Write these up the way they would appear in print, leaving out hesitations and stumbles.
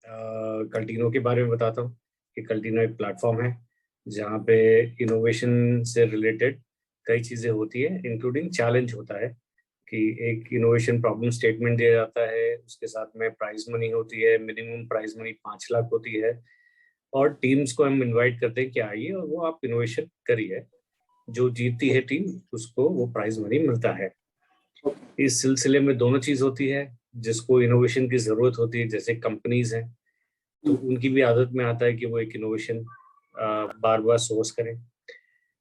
कल्टीनो के बारे में बताता हूँ कि कल्टीनो एक प्लेटफॉर्म है जहाँ पे इनोवेशन से रिलेटेड कई चीज़ें होती है, इंक्लूडिंग चैलेंज होता है कि एक इनोवेशन प्रॉब्लम स्टेटमेंट दिया जाता है, उसके साथ में प्राइज मनी होती है, मिनिमम प्राइज मनी 5 लाख होती है, और टीम्स को हम इनवाइट करते हैं कि आइए और वो आप इनोवेशन करिए। जो जीतती है टीम उसको वो प्राइज मनी मिलता है। इस सिलसिले में दोनों चीज होती है, जिसको इनोवेशन की जरूरत होती है, जैसे कंपनीज हैं तो उनकी भी आदत में आता है कि वो एक इनोवेशन बार बार सोर्स करें।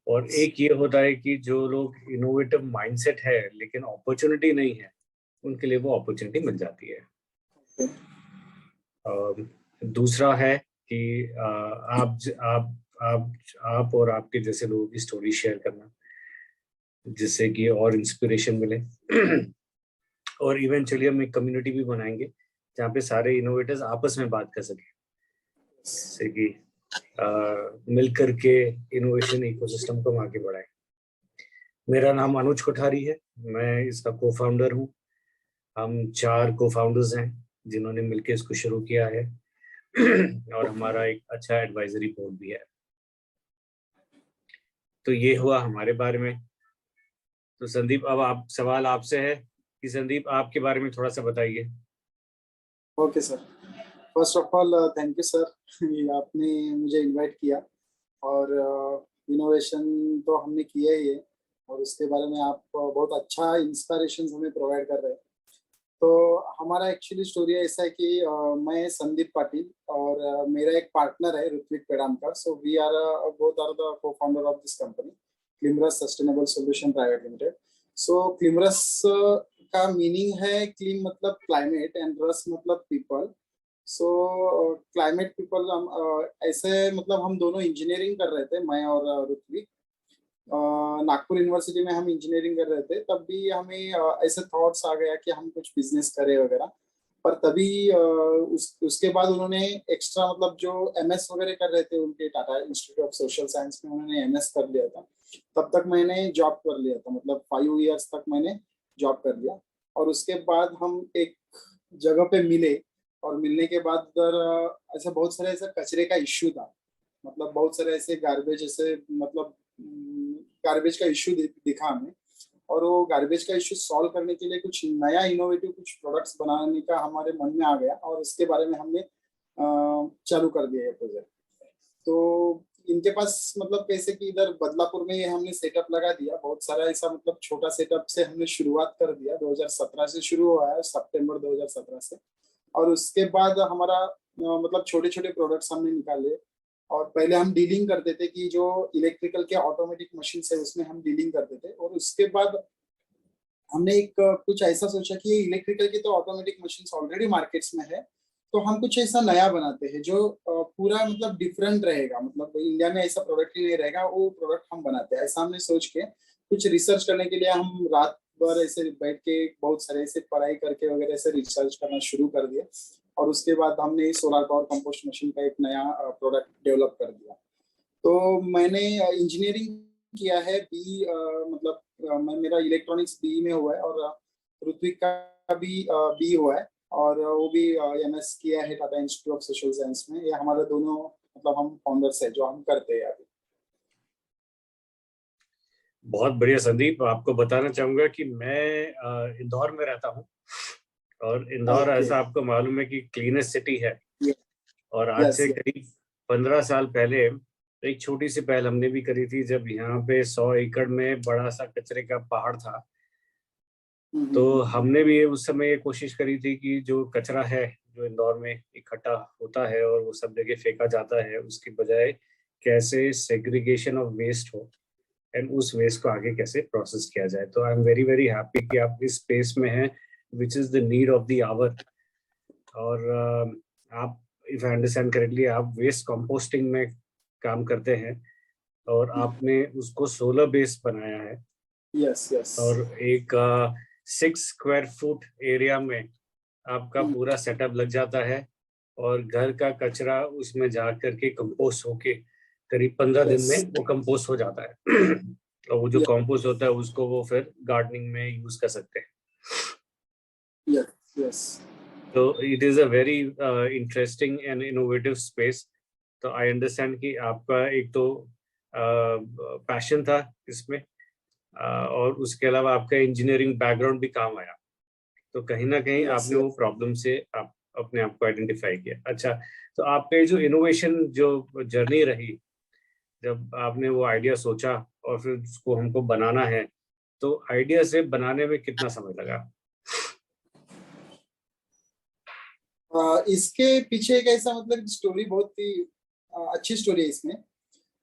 और एक ये होता है कि जो लोग इनोवेटिव माइंडसेट है लेकिन अपॉर्चुनिटी नहीं है, उनके लिए वो अपॉर्चुनिटी मिल जाती है। दूसरा है कि आप और आपके जैसे लोगों की स्टोरी शेयर करना, जिससे कि और इंस्पिरेशन मिले। और इवेंचुअली हम एक कम्युनिटी भी बनाएंगे जहाँ पे सारे इनोवेटर्स आपस में बात कर सकें, जिससे कि मिलकर के इनोवेशन इकोसिस्टम को हम आगे बढ़ाएं। मेरा नाम अनुज कोठारी है, मैं इसका को फाउंडर हूँ। हम 4 को फाउंडर्स हैं जिन्होंने मिलकर इसको शुरू किया है और हमारा एक अच्छा एडवाइजरी बोर्ड भी है। तो ये हुआ हमारे बारे में। तो संदीप, अब आप सवाल आपसे है कि संदीप आपके बारे में थोड़ा सा बताइए। Okay sir, first of all thank you sir, आपने मुझे इनवाइट किया। और इनोवेशन तो हमने किया ही है और उसके बारे में आप बहुत अच्छा इंस्पिरेशन हमें प्रोवाइड कर रहे हैं। तो हमारा एक्चुअली स्टोरी ऐसा है कि मैं संदीप पाटिल और मेरा एक पार्टनर है Ritwik Pedamkar. So we are both are the cofounder of this company Klimerus sustainable solution private limited. So Klimerus का मीनिंग है, क्लीन मतलब क्लाइमेट एंड रस मतलब पीपल। सो क्लाइमेट पीपल, हम ऐसे मतलब हम दोनों इंजीनियरिंग कर रहे थे, मैं और ऋत्विक। नागपुर यूनिवर्सिटी में हम इंजीनियरिंग कर रहे थे, तब भी हमें ऐसे थॉट्स आ गया कि हम कुछ बिजनेस करें वगैरह। पर तभी उसके बाद उन्होंने एक्स्ट्रा मतलब जो एमएस वगैरह कर रहे थे उनके Tata institute of social science में, उन्होंने एमएस कर लिया था। तब तक मैंने जॉब कर लिया था, मतलब 5 इयर्स तक मैंने जॉब कर लिया। और उसके बाद हम एक जगह पे मिले और मिलने के बाद उधर ऐसा बहुत सारे ऐसा कचरे का इश्यू था, मतलब बहुत सारे ऐसे गार्बेज, ऐसे मतलब गार्बेज का इश्यू दिखा हमें। और वो गार्बेज का इश्यू सॉल्व करने के लिए कुछ नया इनोवेटिव कुछ प्रोडक्ट्स बनाने का हमारे मन में आ गया और इसके बारे में हमने चालू कर दिया ये प्रोजेक्ट। तो इनके पास मतलब कैसे कि इधर बदलापुर में ये हमने सेटअप लगा दिया, बहुत सारा ऐसा मतलब छोटा सेटअप से हमने शुरुआत कर दिया। 2017 से शुरू हुआ है, सितंबर 2017 से। और उसके बाद हमारा मतलब छोटे छोटे प्रोडक्ट्स हमने निकाले। और पहले हम डीलिंग करते थे कि जो इलेक्ट्रिकल के ऑटोमेटिक मशीन है उसमें हम डीलिंग करते थे। और उसके बाद हमने एक कुछ ऐसा सोचा कि इलेक्ट्रिकल की तो ऑटोमेटिक मशीन ऑलरेडी मार्केट्स में है, तो हम कुछ ऐसा नया बनाते हैं जो पूरा मतलब डिफरेंट रहेगा, मतलब इंडिया में ऐसा प्रोडक्ट ही नहीं रहेगा, वो प्रोडक्ट हम बनाते हैं। ऐसा हमने सोच के कुछ रिसर्च करने के लिए हम रात भर ऐसे बैठ के बहुत सारे ऐसे पढ़ाई करके वगैरह ऐसे रिसर्च करना शुरू कर दिया। और उसके बाद हमने सोलर पावर कंपोस्ट मशीन का एक नया प्रोडक्ट डेवलप कर दिया। तो मैंने इंजीनियरिंग किया है बी, मतलब मैं मेरा इलेक्ट्रॉनिक्स बी में हुआ है और ऋत्विक का भी बी हुआ है और वो भी एमएस किया है Tata institute of social science में। ये हमारे दोनों मतलब हम फाउंडर्स है जो हम करते हैं अभी। बहुत बढ़िया संदीप, आपको बताना चाहूंगा कि मैं इंदौर में रहता हूँ और इंदौर ऐसा आपको मालूम है कि क्लीनेस्ट सिटी है। और आज से करीब 15 साल पहले एक छोटी सी पहल हमने भी करी थी, जब यहाँ पे 100 एकड़ में बड़ा सा कचरे का पहाड़ था। तो हमने भी उस समय ये कोशिश करी थी कि जो कचरा है जो इंदौर में इकट्ठा होता है और वो सब जगह फेंका जाता है, उसकी बजाय कैसे सेग्रीगेशन ऑफ वेस्ट हो एंड उस वेस्ट को आगे कैसे प्रोसेस किया जाए। तो I am very very happy कि आप इस स्पेस में हैं which is the need of the hour. और आप, इफ आई अंडरस्टैंड करेक्टली, आप वेस्ट कंपोस्टिंग में काम करते हैं और आपने उसको सोलर बेस्ड बनाया है। Yes yes. और एक 6 स्क्वायर फुट एरिया में आपका पूरा सेटअप लग जाता है और घर का कचरा उसमें जा करके कंपोस्ट होके करीब 15 दिन में वो कंपोस्ट हो जाता है। और वो जो कंपोस्ट होता है उसको वो फिर गार्डनिंग में यूज कर सकते हैं। Yes yes. तो it is a very interesting and innovative space. तो आई अंडरस्टैंड कि आपका एक तो पैशन था इसमें, और उसके अलावा आपका इंजीनियरिंग बैकग्राउंड भी काम आया। तो कहीं ना कहीं आपने वो प्रॉब्लम से आप अपने आप को आइडेंटिफाई किया। अच्छा, तो आपका जो इनोवेशन जो जर्नी रही, जब आपने वो आइडिया सोचा और फिर उसको हमको बनाना है, तो आइडिया से बनाने में कितना समय लगा? इसके पीछे एक ऐसा मतलब स्टोरी, बहुत ही अच्छी स्टोरी है इसमें।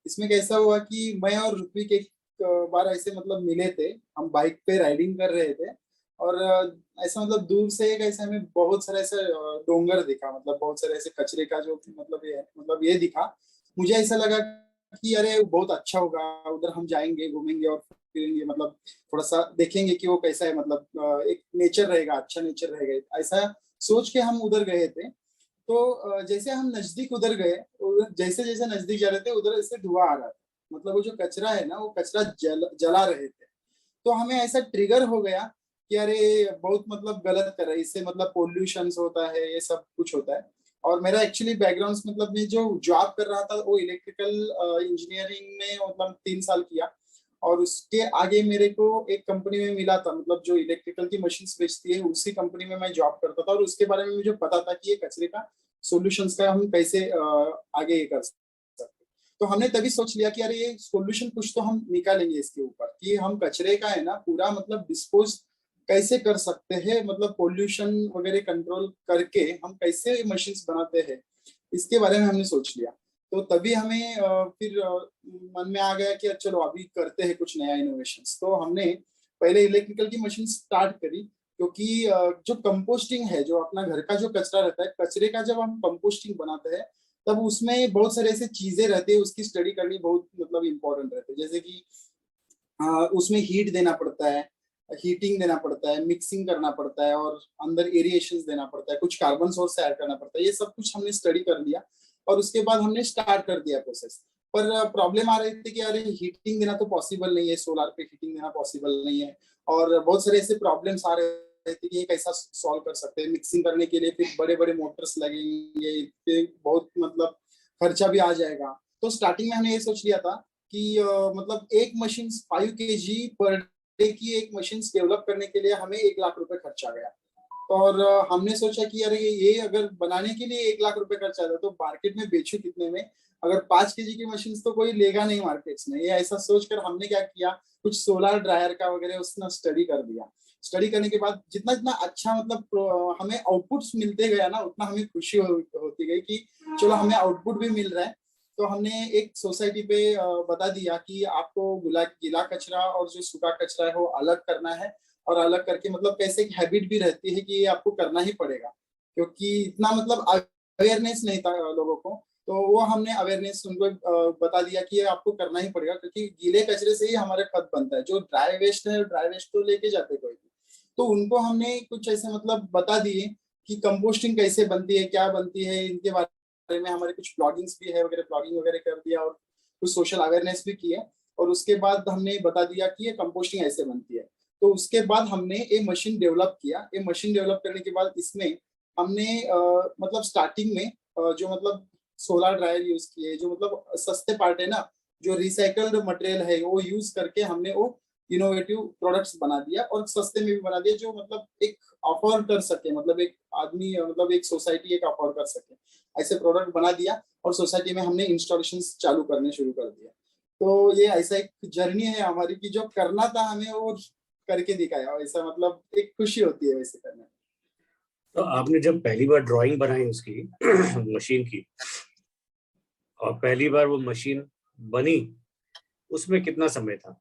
इसमें कैसा हुआ कि मैं और ऋत्विक एक बार ऐसे मतलब मिले थे, हम बाइक पे राइडिंग कर रहे थे, और ऐसा मतलब दूर से एक ऐसा हमें बहुत सारा ऐसा डोंगर दिखा, मतलब बहुत सारे ऐसे कचरे का जो मतलब ये दिखा। मुझे ऐसा लगा कि अरे बहुत अच्छा होगा, उधर हम जाएंगे, घूमेंगे और फिरेंगे, मतलब थोड़ा सा देखेंगे कि वो कैसा है, मतलब एक नेचर रहेगा, अच्छा नेचर रहेगा, ऐसा सोच के हम उधर गए थे। तो जैसे हम नजदीक उधर गए, जैसे जैसे नजदीक जा रहे थे उधर से धुआं आ रहा था, मतलब वो जो कचरा है ना, वो कचरा जला रहे थे। तो हमें ऐसा ट्रिगर हो गया कि अरे बहुत मतलब गलत कर रहे हैं, इससे मतलब पोल्यूशन होता है, ये सब कुछ होता है। और मेरा एक्चुअली बैकग्राउंड मतलब मैं जो जॉब कर रहा था वो इलेक्ट्रिकल इंजीनियरिंग में मतलब 3 साल किया। और उसके आगे मेरे को एक कंपनी में मिला था, मतलब जो इलेक्ट्रिकल की मशीन्स बेचती है, उसी कंपनी में मैं जॉब करता था। और उसके बारे में मुझे पता था कि ये कचरे का सॉल्यूशंस का हम कैसे आगे ये कर सकते हैं। तो हमने तभी सोच लिया कि अरे ये सॉल्यूशन कुछ तो हम निकालेंगे इसके ऊपर, कि हम कचरे का है ना पूरा मतलब डिस्पोज कैसे कर सकते हैं, मतलब पोल्यूशन वगैरह कंट्रोल करके हम कैसे मशीन्स बनाते हैं, इसके बारे में हमने सोच लिया। तो तभी हमें फिर मन में आ गया कि चलो अभी करते हैं कुछ नया इनोवेशंस। तो हमने पहले इलेक्ट्रिकल की मशीन स्टार्ट करी, क्योंकि जो कंपोस्टिंग है, जो अपना घर का जो कचरा रहता है, कचरे का जब हम कंपोस्टिंग बनाते हैं तब उसमें बहुत सारे ऐसे चीजें रहती है, उसकी स्टडी करनी बहुत मतलब इम्पोर्टेंट रहती है। जैसे कि उसमें हीट देना पड़ता है, हीटिंग देना पड़ता है, मिक्सिंग करना पड़ता है, और अंदर एरिएशन देना पड़ता है, कुछ कार्बन सोर्स ऐड करना पड़ता है, ये सब कुछ हमने स्टडी कर लिया। और उसके बाद हमने स्टार्ट कर दिया प्रोसेस। पर प्रॉब्लम आ रही थी कि अरे हीटिंग देना तो पॉसिबल नहीं है, सोलार पे हीटिंग देना पॉसिबल नहीं है। और बहुत सारे ऐसे प्रॉब्लम्स आ रहे थे कि ये कैसा सॉल्व कर सकते हैं। मिक्सिंग करने के लिए फिर बड़े बड़े मोटर्स लगेंगे, फिर बहुत मतलब खर्चा भी आ जाएगा। तो स्टार्टिंग में हमने ये सोच लिया था कि मतलब एक मशीन 5 kg पर डे की एक मशीन डेवलप करने के लिए हमें 1 लाख रुपए खर्चा गया। और हमने सोचा कि अरे ये अगर बनाने के लिए 1 लाख रुपए खर्चा था तो मार्केट में बेचू कितने में, अगर 5 kg की मशीन तो कोई लेगा नहीं मार्केट्स में। ये ऐसा सोचकर हमने क्या किया, कुछ सोलर ड्रायर का वगैरह उसने स्टडी कर दिया। स्टडी करने के बाद जितना जितना अच्छा मतलब हमें आउटपुट्स मिलते गया ना, उतना हमें खुशी होती गई कि चलो हमें आउटपुट भी मिल रहा है। तो हमने एक सोसाइटी पे बता दिया कि आपको गीला कचरा और जो सूखा कचरा है वो अलग करना है। और अलग करके मतलब कैसे एक हैबिट भी रहती है कि ये आपको करना ही पड़ेगा, क्योंकि इतना मतलब अवेयरनेस नहीं था लोगों को। तो वो हमने अवेयरनेस उनको बता दिया कि ये आपको करना ही पड़ेगा, क्योंकि गीले कचरे से ही हमारा खत बनता है। जो ड्राई वेस्ट है, ड्राई वेस्ट तो लेके जाते कोई भी। तो उनको हमने कुछ ऐसे मतलब बता दिए कि कंपोस्टिंग कैसे बनती है, क्या बनती है, इनके बारे में हमारे कुछ ब्लॉगिंग्स भी है वगैरह, ब्लॉगिंग वगैरह कर दिया और कुछ सोशल अवेयरनेस भी किया। और उसके बाद हमने बता दिया कि ये कंपोस्टिंग ऐसे बनती है। तो उसके बाद हमने ये मशीन डेवलप किया। ये मशीन डेवलप करने के बाद इसमें हमने मतलब स्टार्टिंग में जो मतलब सोलर ड्रायर यूज किए, जो मतलब सस्ते पार्ट है ना, जो रिसाइकल्ड मटेरियल है वो यूज करके हमने वो इनोवेटिव प्रोडक्ट्स बना दिया, और सस्ते में भी बना दिया, जो मतलब एक अफोर्ड कर सके, मतलब एक आदमी मतलब एक सोसाइटी एक अफोर्ड कर सके, ऐसे प्रोडक्ट बना दिया। और सोसाइटी में हमने इंस्टॉलेशन चालू करने शुरू कर दिया। तो ये ऐसा एक जर्नी है हमारी कि जो करना था हमें वो करके दिखाया, ऐसा मतलब एक खुशी होती है वैसे करने में। तो आपने जब पहली बार ड्राइंग बनाई उसकी मशीन की, और पहली बार वो मशीन बनी, उसमें कितना समय था?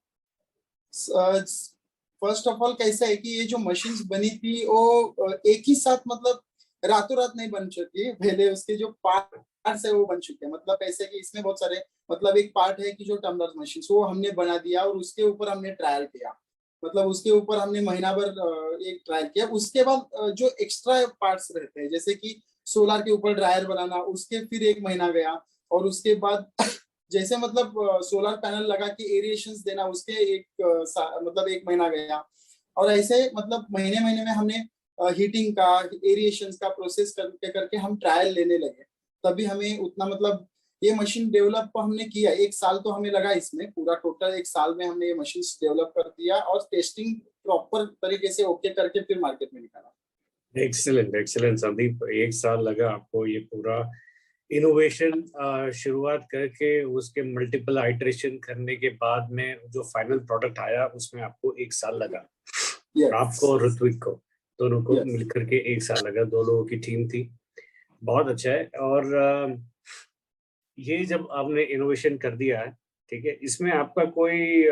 फर्स्ट ऑफ ऑल कैसा है कि ये जो मशीन्स बनी थी वो एक ही साथ मतलब रातों रात नहीं बन चुकी। पहले उसके जो पार्ट्स है वो बन चुके हैं। मतलब ऐसे कि इसमें बहुत सारे मतलब एक पार्ट है कि जो टम्बलर मशीन वो हमने बना दिया, और उसके ऊपर हमने ट्रायल किया। मतलब उसके ऊपर हमने महीना भर एक ट्रायल किया। उसके बाद जो एक्स्ट्रा पार्ट्स रहते हैं, जैसे कि सोलर के ऊपर ड्रायर बनाना, उसके फिर 1 महीना गया। और उसके बाद जैसे मतलब सोलर पैनल लगा के एरिएशन देना, उसके मतलब 1 महीना गया। और ऐसे मतलब महीने महीने में हमने हीटिंग का, एरिएशन का प्रोसेस करके करके हम ट्रायल लेने लगे। तभी हमें उतना मतलब ये मशीन डेवलप हमने किया, 1 साल तो हमें लगा इसमें, पूरा टोटल 1 साल में हमने ये मशीन डेवलप कर दिया और टेस्टिंग प्रॉपर तरीके से ओके करके फिर मार्केट में निकाला। एक्सीलेंट एक्सीलेंट संदीप, 1 साल लगा आपको ये पूरा इनोवेशन शुरुआत करके उसके मल्टीपल आइटरेशन करने के बाद में जो फाइनल प्रोडक्ट आया उसमें आपको 1 साल लगा। आपको और ऋत्विक को दोनों को मिलकर के 1 साल लगा, 2 लोगों की टीम थी। बहुत अच्छा है। और ये जब आपने इनोवेशन कर दिया है, ठीक है, इसमें आपका कोई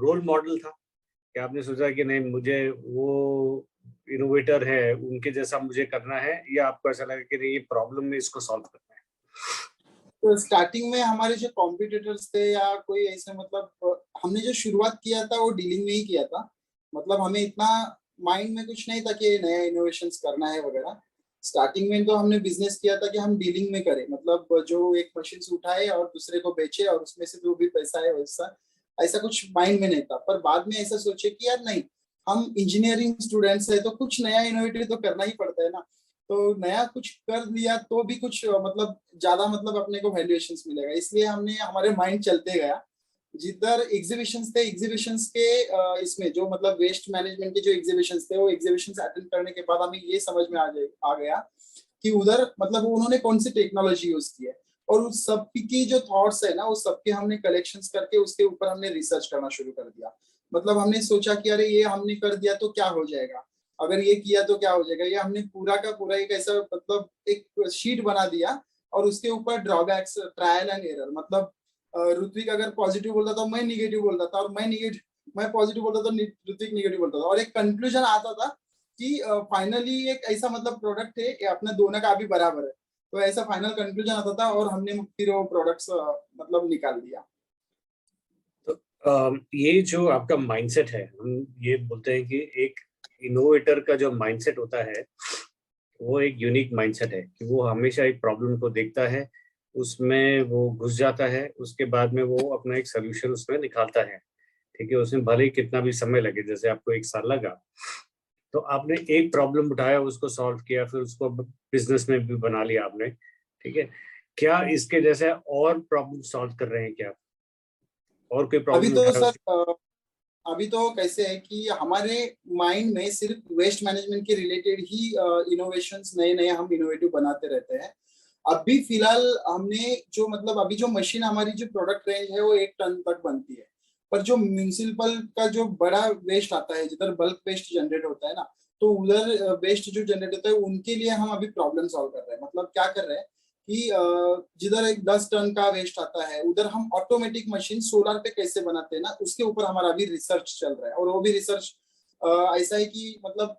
रोल मॉडल था कि आपने सोचा कि नहीं मुझे वो इनोवेटर है उनके जैसा मुझे करना है, या आपको ऐसा लगा कि नहीं ये प्रॉब्लम में इसको सॉल्व करना है? तो स्टार्टिंग में हमारे जो कॉम्पिटिटर्स थे या कोई ऐसे मतलब हमने जो शुरुआत किया था वो डीलिंग में ही किया था। मतलब हमें इतना माइंड में कुछ नहीं था कि नया इनोवेशंस करना है वगैरह। स्टार्टिंग में तो हमने बिजनेस किया था कि हम डीलिंग में करें, मतलब जो एक मशीन उठाए और दूसरे को बेचे और उसमें से जो भी पैसा है वैसा, ऐसा कुछ माइंड में नहीं था। पर बाद में ऐसा सोचे कि यार नहीं, हम इंजीनियरिंग स्टूडेंट्स है तो कुछ नया इनोवेटिव तो करना ही पड़ता है ना। तो नया कुछ कर लिया तो भी कुछ मतलब ज्यादा मतलब अपने को वैल्यूएशंस मिलेगा, इसलिए हमने हमारे माइंड चलते गया। जिधर एग्जीबिशंस थे, एग्जीबिशंस के इसमें जो मतलब वेस्ट मैनेजमेंट के जो एग्जीबिशंस थे वो एग्जीबिशंस अटेंड करने के बाद हमें ये समझ में आ गया कि उधर मतलब उन्होंने कौन सी टेक्नोलॉजी यूज की है, और उस सब की जो थॉट्स है ना उस सबके हमने कलेक्शंस करके उसके ऊपर हमने रिसर्च करना शुरू कर दिया। मतलब हमने सोचा कि अरे ये हमने कर दिया तो क्या हो जाएगा, अगर ये किया तो क्या हो जाएगा। ये हमने पूरा का पूरा एक ऐसा मतलब एक शीट बना दिया और उसके ऊपर ड्रॉबैक्स, ट्रायल एंड एरर, मतलब ऋत्विक अगर पॉजिटिव बोलता था मैं निगेटिव बोलता था, और मैं पॉजिटिव बोलता था ऋत्विक निगेटिव बोलता था, और एक कंक्लूजन आता था कि फाइनली एक ऐसा मतलब प्रोडक्ट है कि अपने दोनों का अभी बराबर है। तो ऐसा फाइनल कंक्लूजन आता था और हमने फिर वो प्रोडक्ट्स मतलब निकाल दिया। तो ये जो आपका माइंडसेट है, हम ये बोलते हैं कि एक इनोवेटर का जो माइंडसेट होता है वो एक यूनिक माइंडसेट है कि वो हमेशा एक प्रॉब्लम को देखता है, उसमें वो घुस जाता है, उसके बाद में वो अपना एक सोल्यूशन उसमें निकालता है। ठीक है, उसमें भले ही कितना भी समय लगे, जैसे आपको 1 साल लगा, तो आपने एक प्रॉब्लम उठाया, उसको सॉल्व किया, फिर उसको बिजनेस में भी बना लिया आपने। ठीक है, क्या इसके जैसे और प्रॉब्लम सॉल्व कर रहे हैं क्या, और कोई अभी प्रॉब्लम तो उठाया? सर अभी तो कैसे है कि हमारे माइंड में सिर्फ वेस्ट मैनेजमेंट के रिलेटेड ही इनोवेशंस नए नए हम इनोवेटिव बनाते रहते हैं। अभी फिलहाल हमने जो मतलब अभी जो मशीन हमारी जो प्रोडक्ट रेंज है वो 1 टन तक बनती है। पर जो म्यूनिसिपल का जो बड़ा वेस्ट आता है, जिधर बल्क वेस्ट जनरेट होता है ना, तो उधर वेस्ट जो जनरेट होता है उनके लिए हम अभी प्रॉब्लम सॉल्व कर रहे हैं। मतलब क्या कर रहे हैं कि जिधर एक 10 टन का वेस्ट आता है उधर हम ऑटोमेटिक मशीन सोलर पे कैसे बनाते हैं ना, उसके ऊपर हमारा अभी रिसर्च चल रहा है। और वो भी रिसर्च ऐसा है कि मतलब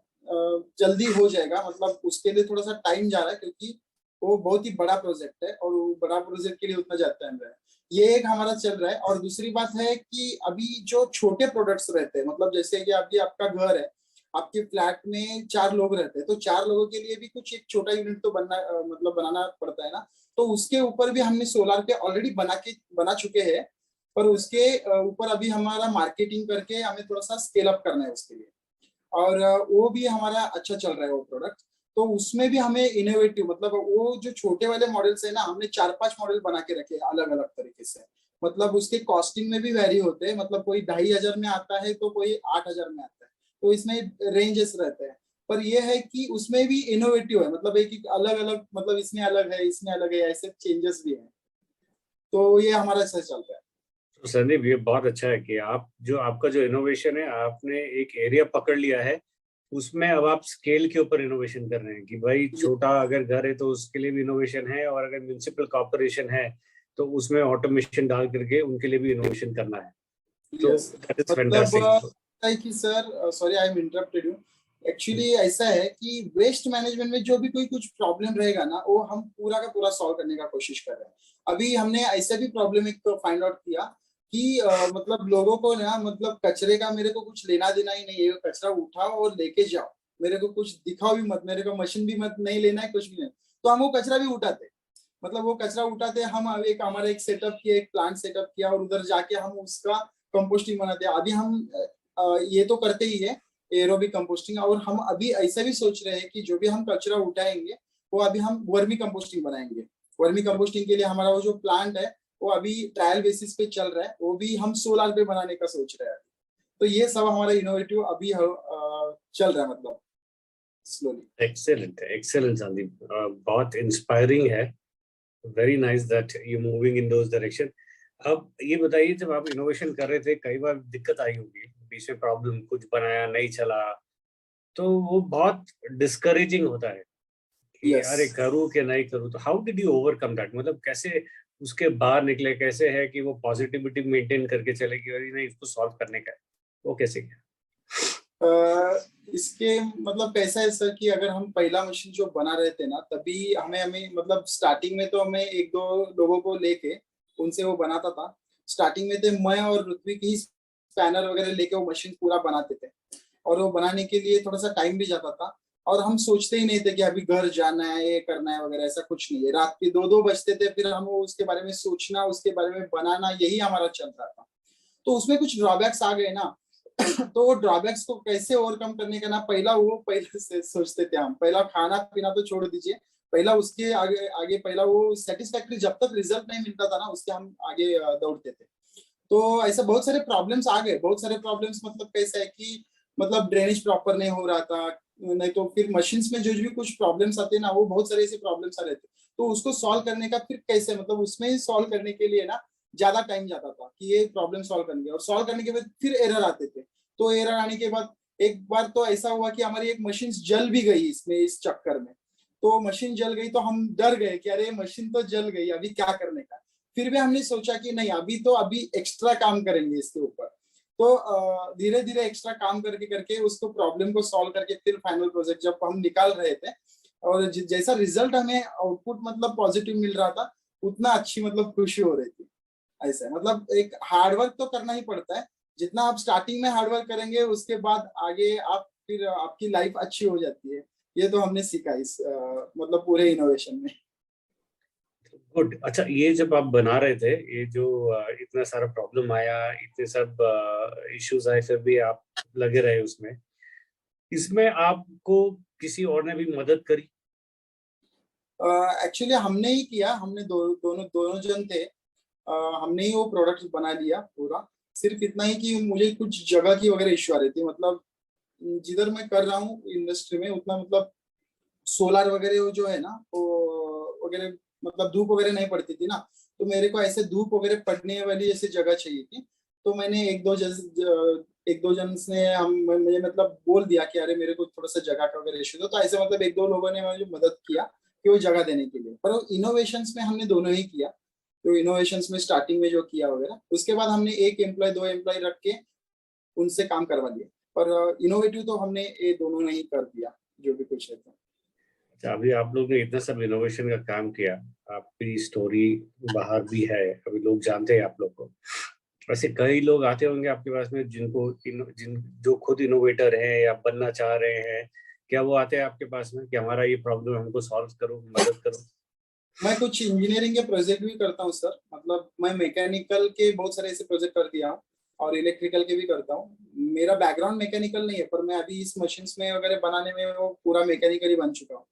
जल्दी हो जाएगा, मतलब उसके लिए थोड़ा सा टाइम जा रहा है क्योंकि वो बहुत ही बड़ा प्रोजेक्ट है और वो बड़ा प्रोजेक्ट के लिए उतना ज्यादा टाइम रहा है। ये एक हमारा चल रहा है। और दूसरी बात है कि अभी जो छोटे प्रोडक्ट्स रहते हैं, मतलब जैसे कि अभी आपका घर है, आपके फ्लैट में 4 लोग रहते हैं, तो 4 लोगों के लिए भी कुछ एक छोटा यूनिट तो बनना मतलब बनाना पड़ता है ना। तो उसके ऊपर भी हमने सोलार पे ऑलरेडी बना चुके हैं, पर उसके ऊपर अभी हमारा मार्केटिंग करके हमें थोड़ा सा स्केल अप करना है उसके लिए। और वो भी हमारा अच्छा चल रहा है वो प्रोडक्ट। तो उसमें भी हमें इनोवेटिव मतलब वो जो छोटे वाले मॉडल्स है ना, हमने 4-5 मॉडल बना के रखे अलग अलग तरीके से। मतलब उसके कॉस्टिंग में भी वेरी होते हैं, मतलब कोई 2,500 में आता है तो कोई 8,000 में आता है, तो इसमें रेंजेस रहते हैं। पर यह है कि उसमें भी इनोवेटिव है, मतलब एक अलग अलग, मतलब इसमें अलग है इसमें अलग है, ऐसे चेंजेस भी है। तो ये हमारा अच्छा चल रहा है। तो संदीप, ये बहुत अच्छा है कि आप जो आपका जो इनोवेशन है, आपने एक एरिया पकड़ लिया है, उसमें अब आप स्केल के ऊपर इनोवेशन कर रहे हैं कि भाई ये छोटा अगर घर है तो उसके लिए भी इनोवेशन है, और अगर म्युनिसिपल कॉर्पोरेशन है तो उसमें ऑटोमेशन डाल करके उनके लिए भी इनोवेशन करना है। तो यस, दैट इज मतलब फैंटास्टिक। है कि sir sorry I am interrupted you. Actually ऐसा है कि वेस्ट मैनेजमेंट में जो भी कोई कुछ प्रॉब्लम रहेगा ना वो हम पूरा का पूरा सॉल्व करने का कोशिश कर रहे हैं। अभी हमने ऐसा भी प्रॉब्लम एक फाइंड आउट किया कि मतलब लोगों को ना मतलब कचरे का मेरे को कुछ लेना देना ही नहीं है, कचरा उठाओ और लेके जाओ, मेरे को कुछ दिखाओ भी मत, मेरे को मशीन भी मत नहीं लेना है, कुछ भी नहीं। तो हम वो कचरा भी उठाते, मतलब वो कचरा उठाते हम एक हमारा एक सेटअप किया, एक प्लांट सेटअप किया और उधर जाके हम उसका कंपोस्टिंग बनाते हैं। अभी हम ये तो करते ही है, एरोबिक कंपोस्टिंग, और हम अभी ऐसा भी सोच रहे हैं कि जो भी हम कचरा उठाएंगे वो अभी हम वर्मी कंपोस्टिंग बनाएंगे। वर्मी कंपोस्टिंग के लिए हमारा वो जो प्लांट है वो अभी ट्रायल बेसिस पे चल रहा है, वो भी हम सोलार पे बनाने का सोच रहे हैं। तो ये सब हमारा इनोवेटिव अभी चल रहा है, मतलब स्लोली। एक्सेलेंट, एक्सेलेंट संदीप, बहुत इंस्पायरिंग है। Very nice that you moving in those direction. अब ये बताइए, जब आप इनोवेशन कर रहे थे कई बार दिक्कत आई होगी, बीच में प्रॉब्लम, कुछ बनाया नहीं चला, तो वो बहुत डिस्करेजिंग होता है कि यस। अरे करूँ कि नहीं करूँ। तो how did you overcome that, मतलब कैसे उसके बाहर निकले, कैसे है कि वो पॉजिटिविटी मेंटेन करके चलेगी और नहीं इसको सॉल्व करने का है, वो कैसे किया? इसके मतलब कैसा है सर कि अगर हम पहला मशीन जो बना रहे थे ना, तभी हमें हमें मतलब स्टार्टिंग में तो हमें एक दो लोगों को लेके उनसे वो बनाता था। स्टार्टिंग में थे मैं और ऋत्विक ही स्पैनर वगैरह लेके वो मशीन पूरा बनाते थे, और वो बनाने के लिए थोड़ा सा टाइम भी जाता था, और हम सोचते ही नहीं थे कि अभी घर जाना है, ये करना है वगैरह, ऐसा कुछ नहीं है। रात के 2-2 बजते थे, फिर हम उसके बारे में सोचना, उसके बारे में बनाना, यही हमारा चल रहा था। तो उसमें कुछ ड्रॉबैक्स आ गए ना। तो वो ड्रॉबैक्स को कैसे ओवरकम करने का ना, पहले से सोचते थे हम, पहला खाना पीना तो छोड़ दीजिए, पहला उसके आगे आगे पहला वो सेटिस्फैक्ट्री, जब तक रिजल्ट नहीं मिलता था ना उसके हम आगे दौड़ते थे। तो ऐसे बहुत सारे प्रॉब्लम्स आ गए, बहुत सारे प्रॉब्लम्स, मतलब कैसा है कि मतलब ड्रेनेज प्रॉपर नहीं हो रहा था, नहीं तो फिर मशीन्स में जो भी कुछ प्रॉब्लम्स आते हैं ना, वो बहुत सारे ऐसे प्रॉब्लम्स आ रहे थे। तो उसको सॉल्व करने का फिर कैसे, मतलब उसमें ही सॉल्व करने के लिए ना ज्यादा टाइम जाता था कि ये प्रॉब्लम सॉल्व करने, और सॉल्व करने के बाद फिर एरर आते थे। तो एरर आने के बाद एक बार तो ऐसा हुआ कि हमारी एक मशीन जल भी गई इसमें, इस चक्कर में। तो मशीन जल गई तो हम डर गए कि अरे मशीन तो जल गई, अभी क्या करने का। फिर भी हमने सोचा कि नहीं, अभी एक्स्ट्रा काम करेंगे इसके ऊपर। तो धीरे धीरे एक्स्ट्रा काम करके करके उसको प्रॉब्लम को सॉल्व करके फिर फाइनल प्रोजेक्ट जब हम निकाल रहे थे, और जैसा रिजल्ट हमें आउटपुट मतलब पॉजिटिव मिल रहा था, उतना अच्छी मतलब खुशी हो रही थी। ऐसा मतलब एक हार्डवर्क तो करना ही पड़ता है। जितना आप स्टार्टिंग में हार्डवर्क करेंगे, उसके बाद आगे आप फिर आपकी लाइफ अच्छी हो जाती है। ये तो हमने सीखा इस मतलब पूरे इनोवेशन में। गुड। अच्छा, ये जब आप बना रहे थे, ये जो इतना सारा प्रॉब्लम आया, इतने सब इश्यूज आए, फिर भी आप लगे रहे उसमें, इसमें आपको किसी और ने भी मदद करी? एक्चुअली हमने ही किया, हमने दोनों दोनों जन थे। हमने ही वो प्रोडक्ट बना लिया पूरा। सिर्फ इतना ही कि मुझे कुछ जगह की वगैरह इश्यू आ रही थी, मतलब जिधर मैं कर रहा हूँ इंडस्ट्री में, उतना मतलब सोलार वगैरह वो जो है ना, वो वगैरह मतलब धूप वगैरह नहीं पड़ती थी ना। तो मेरे को ऐसे धूप वगैरह पड़ने वाली ऐसी जगह चाहिए थी। तो मैंने एक दो जन ने हम मुझे मतलब बोल दिया कि अरे मेरे को थोड़ा सा जगह का वगैरह इशू था, तो ऐसे मतलब एक दो लोगों ने मुझे मदद किया कि वो जगह देने के लिए। पर इनोवेशंस में हमने दोनों ही किया। तो इनोवेशंस में स्टार्टिंग में जो किया वगैरह, उसके बाद हमने एक एम्प्लॉय दो एम्प्लॉय रख के उनसे काम करवा लिया। पर इनोवेटिव तो हमने ये दोनों ने ही कर दिया, जो भी कुछ है। अच्छा, अभी आप लोग ने इतना सब इनोवेशन का काम किया, आपकी स्टोरी बाहर भी है, अभी लोग जानते हैं आप लोग को। ऐसे कई लोग आते होंगे आपके पास में जिनको जो खुद इनोवेटर हैं या बनना चाह रहे हैं, क्या वो आते हैं आपके पास में कि हमारा ये प्रॉब्लम हमको सॉल्व करो, मदद करो? मैं कुछ इंजीनियरिंग के प्रोजेक्ट भी करता हूँ सर, मतलब मैं मैकेनिकल के बहुत सारे ऐसे प्रोजेक्ट कर दिया हूँ, और इलेक्ट्रिकल के भी करता हूँ। मेरा बैकग्राउंड मैकेनिकल नहीं है, पर मैं अभी इस मशीन्स में वगैरह बनाने में वो पूरा मैकेनिकल ही बन चुका हूँ।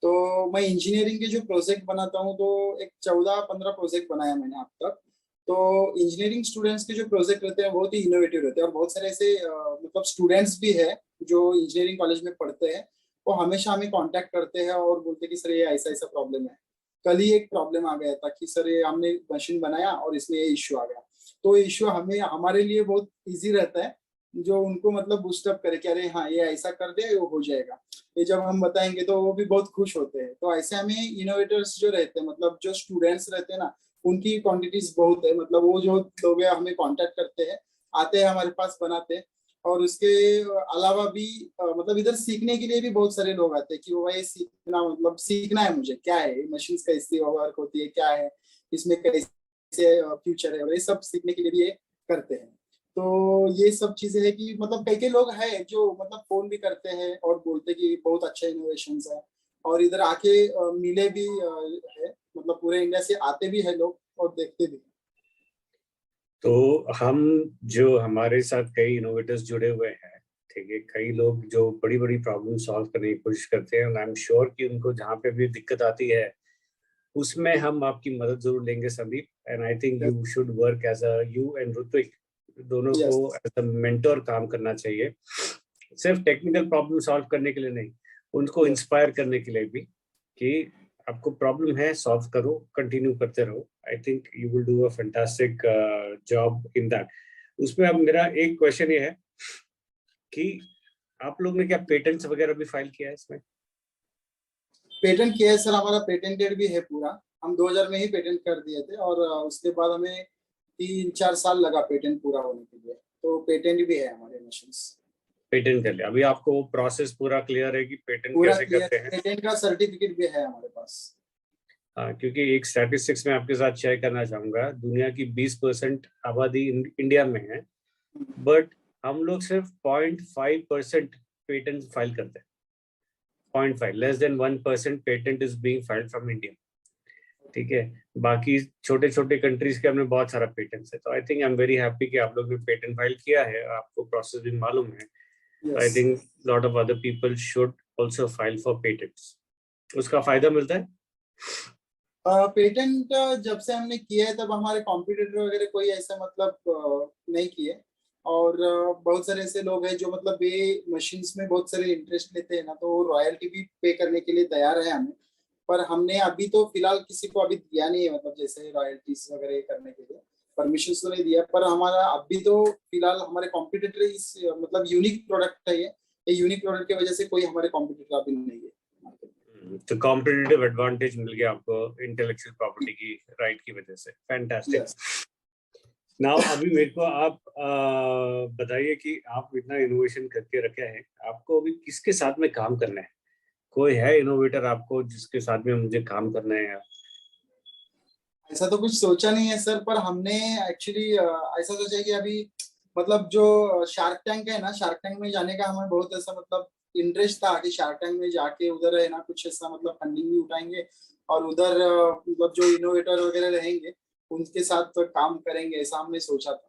तो मैं इंजीनियरिंग के जो प्रोजेक्ट बनाता हूँ, तो एक 14-15 प्रोजेक्ट बनाया मैंने अब तक। तो इंजीनियरिंग स्टूडेंट्स के जो प्रोजेक्ट रहते हैं बहुत ही इनोवेटिव रहते हैं, और बहुत सारे ऐसे मतलब स्टूडेंट्स भी है जो इंजीनियरिंग कॉलेज में पढ़ते हैं। वो हमेशा हमें कांटेक्ट करते हैं और बोलते हैं कि सर ये ऐसा ऐसा प्रॉब्लम है। कल ही एक प्रॉब्लम आ गया था कि सर ये हमने मशीन बनाया और इसमें ये इश्यू आ गया। तो इश्यू हमें हमारे लिए बहुत इजी रहता है, जो उनको मतलब बूस्टअप करे कि अरे हाँ ये ऐसा कर दे, वो हो जाएगा। ये जब हम बताएंगे तो वो भी बहुत खुश होते हैं। तो ऐसे हमें इनोवेटर्स जो रहते हैं, मतलब जो स्टूडेंट्स रहते हैं ना, उनकी क्वांटिटीज बहुत है। मतलब वो जो लोग हैं हमें कांटेक्ट करते हैं, आते हैं हमारे पास, बनाते हैं। और उसके अलावा भी मतलब इधर सीखने के लिए भी बहुत सारे लोग आते हैं कि वो भाई सीखना, मतलब सीखना है मुझे, क्या है मशीन कैसी वर्क होती है, क्या है इसमें, कैसे फ्यूचर है, और ये सब सीखने के लिए भी ये करते हैं। तो ये सब चीजें है कि मतलब कई कई लोग हैं जो मतलब फोन भी करते हैं और बोलते हैं कि बहुत अच्छा इनोवेशन है। और इधर आके मिले भी है, मतलब पूरे इंडिया से आते भी है लोग और देखते भी। तो हम जो हमारे साथ कई इनोवेटर्स जुड़े हुए हैं, ठीक है, कई लोग जो बड़ी बड़ी प्रॉब्लम सॉल्व करने की कोशिश करते हैं, आई एम श्योर कि उनको जहाँ पे भी दिक्कत आती है उसमें हम आपकी मदद जरूर लेंगे Sandeep. And I think you should work as a, you and Ritwik दोनों को यस एज अ मेंटर काम करना चाहिए, सिर्फ टेक्निकल प्रॉब्लम सॉल्व करने के लिए नहीं, उनको यस इंस्पायर करने के लिए भी कि आपको प्रॉब्लम है, सॉल्व करो, कंटिन्यू करते रहो। आई think you will do a fantastic job in that. उसमें अब मेरा एक क्वेश्चन ये है कि आप लोग ने क्या पेटेंट्स वगैरह भी फाइल किया है इसमें? पेटेंट किया है सर, हमारा पेटेंटेड भी है पूरा। हम 2000 में ही पेटेंट कर दिए थे और उसके बाद हमें 3-4 साल लगा पेटेंट पूरा होने के लिए, तो पेटेंट भी है हमारे मशीन्स। पेटेंट कर लिया, अभी आपको प्रोसेस पूरा क्लियर है कि पेटेंट पूरा कैसे क्लियर, करते हैं? पेटेंट का सर्टिफिकेट भी है हमारे पास। हाँ, क्योंकि एक स्टैटिस्टिक्स में आपके साथ शेयर करना चाहूंगा, दुनिया की 20% आबादी इंडिया में है, बट हम लोग सिर्फ 0.5% पेटेंट फाइल करते हैं। 0.5, less than 1% patent is being filed from India. ठीक है, बाकी छोटे छोटे कंट्रीज के हमने बहुत सारा पेटेंट्स है, तो I think I am very happy कि आप लोग ने पेटेंट फाइल किया है, आपको प्रोसेस भी मालूम है। तो I yes. Think lot of other people should also file for patents. उसका फायदा मिलता है। पेटेंट जब से हमने किया है तब हमारे कॉम्पिटिटर वगैरह कोई ऐसा मतलब नहीं किए। और बहुत सारे ऐसे लोग हैं जो मतलब ये मशीन्स में बहुत सारे इंटरेस्ट लेते हैं ना, तो वो रॉयल्टी भी पे करने के लिए तैयार है हमें। पर हमने अभी तो फिलहाल किसी को अभी दिया नहीं है, मतलब जैसे रॉयल्टीज वगैरह करने के लिए परमिशन तो नहीं दिया। पर हमारा अभी तो फिलहाल हमारे कॉम्पिटिटर इस मतलब यूनिक प्रोडक्ट है ये यूनिक प्रोडक्ट की वजह से कोई हमारे कॉम्पिटिटर अभी नहीं है market में। तो कॉम्पिटिटिव एडवांटेज मिल गया आपको इंटेलेक्चुअल प्रॉपर्टी की राइट की वजह से। फैंटास्टिक। यस नाउ अभी मेरे को आप बताइए कि आप इतना इनोवेशन करके रखे हैं, आपको अभी किसके साथ में काम करना है? कोई है इनोवेटर आपको जिसके साथ में मुझे काम करना है? ऐसा तो कुछ सोचा नहीं है सर, पर हमने एक्चुअली ऐसा सोचा है कि अभी मतलब जो शार्क टैंक है ना, शार्क टैंक में जाने का हमें बहुत ऐसा मतलब इंटरेस्ट था कि शार्क टैंक में जाके उधर है ना कुछ ऐसा मतलब फंडिंग भी उठाएंगे और उधर मतलब जो इनोवेटर वगैरह रहेंगे उनके साथ तो काम करेंगे, ऐसा हमने सोचा था।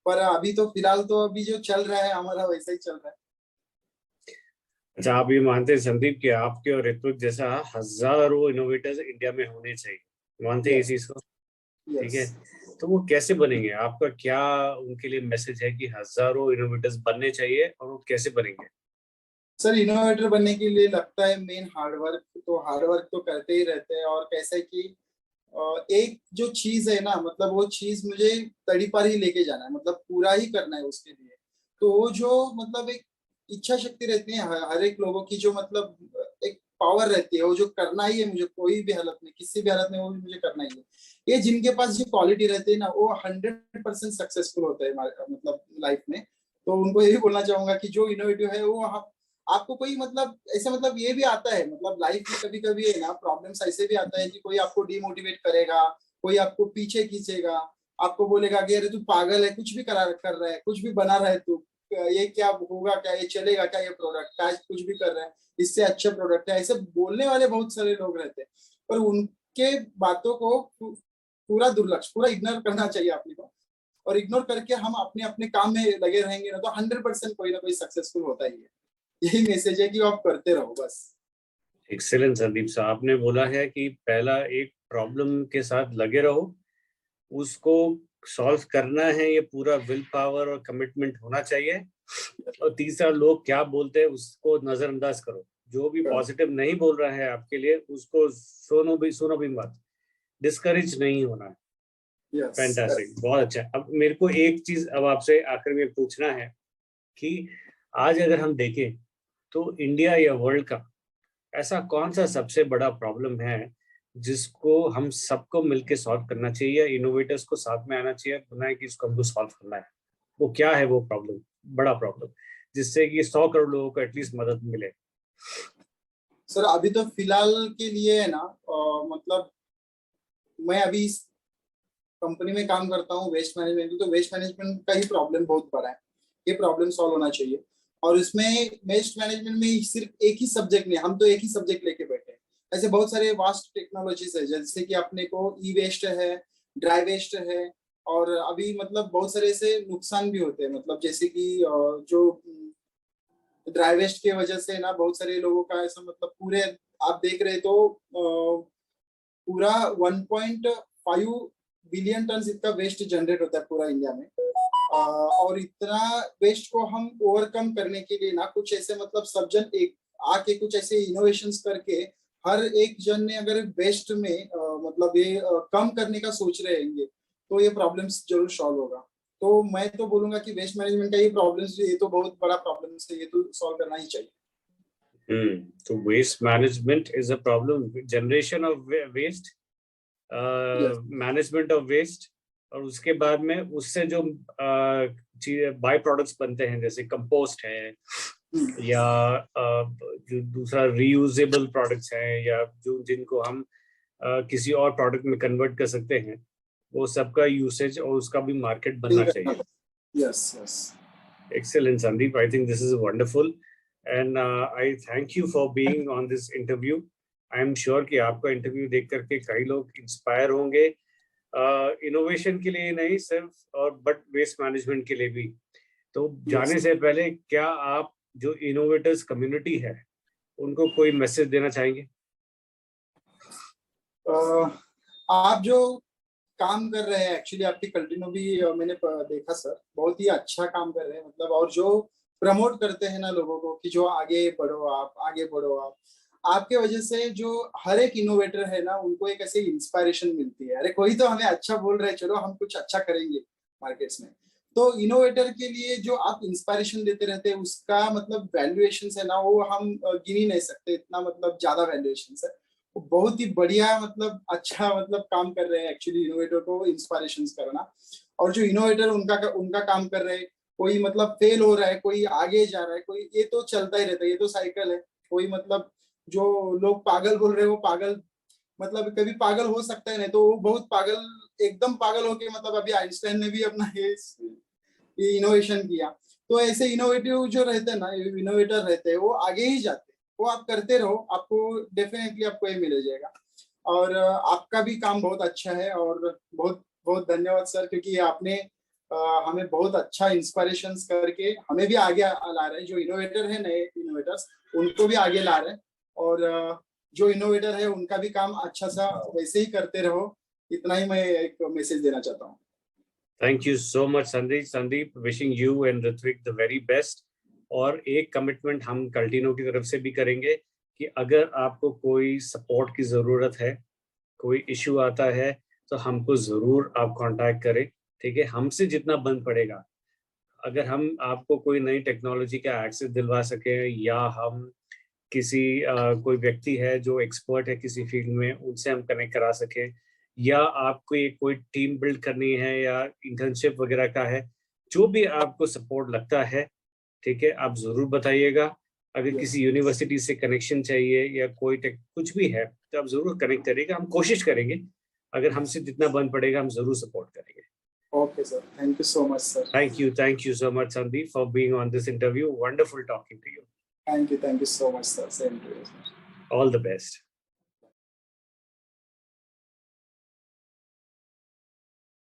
पर अभी तो फिलहाल तो अभी जो चल रहा है हमारा वैसा ही चल रहा है। अच्छा, आप ये मानते हैं संदीप कि आपके और ऋत्विक जैसा हजारों इनोवेटर्स इंडिया में होने चाहिए? मानते हैं इस यस चीज को? ठीक यस। है, तो वो कैसे बनेंगे? आपका क्या उनके लिए मैसेज है कि हजारों इनोवेटर्स बनने चाहिए, और वो कैसे बनेंगे? सर इनोवेटर बनने के लिए लगता है मेन हार्डवर्क, तो हार्डवर्क तो करते ही रहते हैं। और कैसा है कि एक जो चीज है ना, मतलब वो चीज मुझे तड़ी पार ही लेके जाना है, मतलब पूरा ही करना है उसके लिए। तो वो जो मतलब एक इच्छा शक्ति रहती है हर एक लोगों की, जो मतलब एक पावर रहती है, वो जो करना ही है मुझे, कोई भी हालत में किसी भी हालत में वो भी मुझे करना ही है। ये जिनके पास जो क्वालिटी रहती है ना, वो 100% सक्सेसफुल होता है मतलब लाइफ में। तो उनको यही बोलना चाहूंगा कि जो इनोवेटिव है वो आपको कोई मतलब ऐसा मतलब ये भी आता है, मतलब लाइफ में कभी कभी है ना प्रॉब्लम्स ऐसे भी आता है कि कोई आपको डिमोटिवेट करेगा, कोई आपको पीछे खींचेगा, आपको बोलेगा कि अरे तू पागल है, कुछ भी कर रहा है, कुछ भी बना रहा है तू, ये क्या होगा, क्या ये चलेगा, क्या ये प्रोडक्ट क्या कुछ भी कर रहा है, इससे अच्छा प्रोडक्ट है, ऐसे बोलने वाले बहुत सारे लोग रहते हैं। पर उनके बातों को पूरा दुर्लक्ष्य, पूरा इग्नोर करना चाहिए अपने को। और इग्नोर करके हम अपने अपने काम में लगे रहेंगे ना, तो 100% कोई ना कोई सक्सेसफुल होता ही है। यही मैसेज है कि आप करते रहो बस। एक्सेलेंट संदीप साहब, आपने बोला है कि पहला एक प्रॉब्लम के साथ लगे रहो, उसको सॉल्व करना है, ये पूरा विल पावर और कमिटमेंट होना चाहिए। और तीसरा, लोग क्या बोलते हैं उसको नजरअंदाज करो, जो भी पॉजिटिव नहीं बोल रहा है आपके लिए उसको सुनो भी मत, डिस्करेज नहीं होना है। यस फैंटास्टिक, बहुत अच्छा। अब मेरे को एक चीज अब आपसे आखिर में पूछना है कि आज अगर हम देखें तो इंडिया या वर्ल्ड का ऐसा कौन सा सबसे बड़ा प्रॉब्लम है जिसको हम सबको मिलके सॉल्व करना चाहिए, या इनोवेटर्स को साथ में आना चाहिए, बनाए कि इसको हमको सॉल्व करना है? वो क्या है वो प्रॉब्लम, बड़ा प्रॉब्लम, जिससे कि 100 करोड़ लोगों को एटलीस्ट मदद मिले? सर अभी तो फिलहाल के लिए है ना मतलब मैं अभी इस कंपनी में काम करता हूँ वेस्ट मैनेजमेंट में, तो वेस्ट मैनेजमेंट का ही प्रॉब्लम बहुत बड़ा है। ये प्रॉब्लम सॉल्व होना चाहिए। और इसमें वेस्ट मैनेजमेंट में सिर्फ एक ही सब्जेक्ट नहीं, हम तो एक ही सब्जेक्ट लेके बैठे हैं। ऐसे बहुत सारे वास्ट टेक्नोलॉजीज है, जैसे कि अपने को ई वेस्ट है, ड्राई वेस्ट है। और अभी मतलब बहुत सारे ऐसे नुकसान भी होते हैं, मतलब जैसे कि जो ड्राई वेस्ट की वजह से ना बहुत सारे लोगों का ऐसा मतलब पूरे आप देख रहे तो पूरा 1.5 बिलियन टन इतना वेस्ट जनरेट होता है पूरा इंडिया में। और इतना वेस्ट को हम ओवरकम करने के लिए ना कुछ ऐसे मतलब सब जन एक आके कुछ ऐसे इनोवेशंस करके हर एक जन ने अगर वेस्ट में मतलब ये कम करने का सोच रहे हैं तो ये प्रॉब्लम्स जरूर सॉल्व होगा। तो मैं तो बोलूंगा कि वेस्ट मैनेजमेंट का ये प्रॉब्लम्स ये तो बहुत बड़ा प्रॉब्लम है, ये तो सॉल्व करना ही चाहिए। तो waste management is a problem, generation of waste, management of waste, और उसके बाद में उससे जो बाय प्रोडक्ट्स बनते हैं जैसे कंपोस्ट है या जो दूसरा रीयूजेबल प्रोडक्ट्स हैं या जो जिनको हम किसी और प्रोडक्ट में कन्वर्ट कर सकते हैं, वो सबका यूसेज और उसका भी मार्केट बनना चाहिए। Yes yes, excellent Sandeep, I think this is wonderful and I thank you for being on this interview. I am sure कि आपका इंटरव्यू देख करके कई लोग इंस्पायर होंगे, इनोवेशन के लिए नहीं सिर्फ और बट वेस्ट मैनेजमेंट के लिए भी। तो जाने से पहले क्या आप जो इनोवेटर्स कम्युनिटी है उनको कोई मैसेज देना चाहेंगे? आप जो काम कर रहे हैं एक्चुअली आपकी कंटिन्यू भी मैंने देखा सर, बहुत ही अच्छा काम कर रहे हैं मतलब, और जो प्रमोट करते हैं ना लोगों को कि जो आगे बढ़ो आप, आगे बढ़ो आप, आपके वजह से जो हर एक इनोवेटर है ना उनको एक ऐसी इंस्पायरेशन मिलती है, अरे कोई तो हमें अच्छा बोल रहे हैं, चलो हम कुछ अच्छा करेंगे मार्केट्स में। तो इनोवेटर के लिए जो आप इंस्पायरेशन देते रहते हैं उसका मतलब वैल्यूएशन है ना वो हम गिन ही नहीं सकते, इतना मतलब ज्यादा वैल्यूएशन है। बहुत ही बढ़िया मतलब अच्छा मतलब काम कर रहे हैं एक्चुअली इनोवेटर को इंस्पायरेशन करना। और जो इनोवेटर उनका काम कर रहे हैं, कोई मतलब फेल हो रहा है, कोई आगे जा रहा है, कोई, ये तो चलता ही रहता है, ये तो साइकिल है। कोई मतलब जो लोग पागल बोल रहे हैं वो पागल मतलब कभी पागल हो सकता है, नहीं तो वो बहुत पागल एकदम पागल होके मतलब अभी आइंस्टाइन ने भी अपना ये इनोवेशन किया। तो ऐसे इनोवेटिव जो रहते हैं ना, इनोवेटर रहते हैं वो आगे ही जाते हैं, वो आप करते रहो, आपको डेफिनेटली आपको ये मिल जाएगा। और आपका भी काम बहुत अच्छा है और बहुत बहुत धन्यवाद सर, क्योंकि आपने हमें बहुत अच्छा इंस्पिरेशन करके हमें भी आगे ला रहे हैं। जो इनोवेटर है नए इनोवेटर्स उनको भी आगे ला रहे हैं, और जो इनोवेटर है उनका भी काम अच्छा सा वैसे ही करते रहो, इतना ही मैं एक मैसेज देना चाहता हूँ। Thank you so much Sandeep, wishing you and Ritwik the very best. और एक कमिटमेंट हम कल्टिनो की तरफ से भी करेंगे कि अगर आपको कोई सपोर्ट की जरूरत है, कोई इश्यू आता है, तो हमको जरूर आप कांटेक्ट करें, ठीक है? हमसे जितना बन पड़ेगा, अगर हम आपको कोई नई टेक्नोलॉजी का एक्सेस दिलवा सके या हम किसी कोई व्यक्ति है जो एक्सपर्ट है किसी फील्ड में, उनसे हम कनेक्ट करा सके, या आपको कोई टीम बिल्ड करनी है या इंटर्नशिप वगैरह का है, जो भी आपको सपोर्ट लगता है, ठीक है, आप जरूर बताइएगा। अगर किसी यूनिवर्सिटी से कनेक्शन चाहिए या कोई कुछ भी है तो आप जरूर कनेक्ट करिएगा, हम कोशिश करेंगे, अगर हमसे जितना बन पड़ेगा हम जरूर सपोर्ट करेंगे। Okay, sir. Thank you so much, sir. Thank you so much, Sandeep, for being on this interview. Wonderful talking to you. Thank you so much, sir. Same to you, sir. All the best.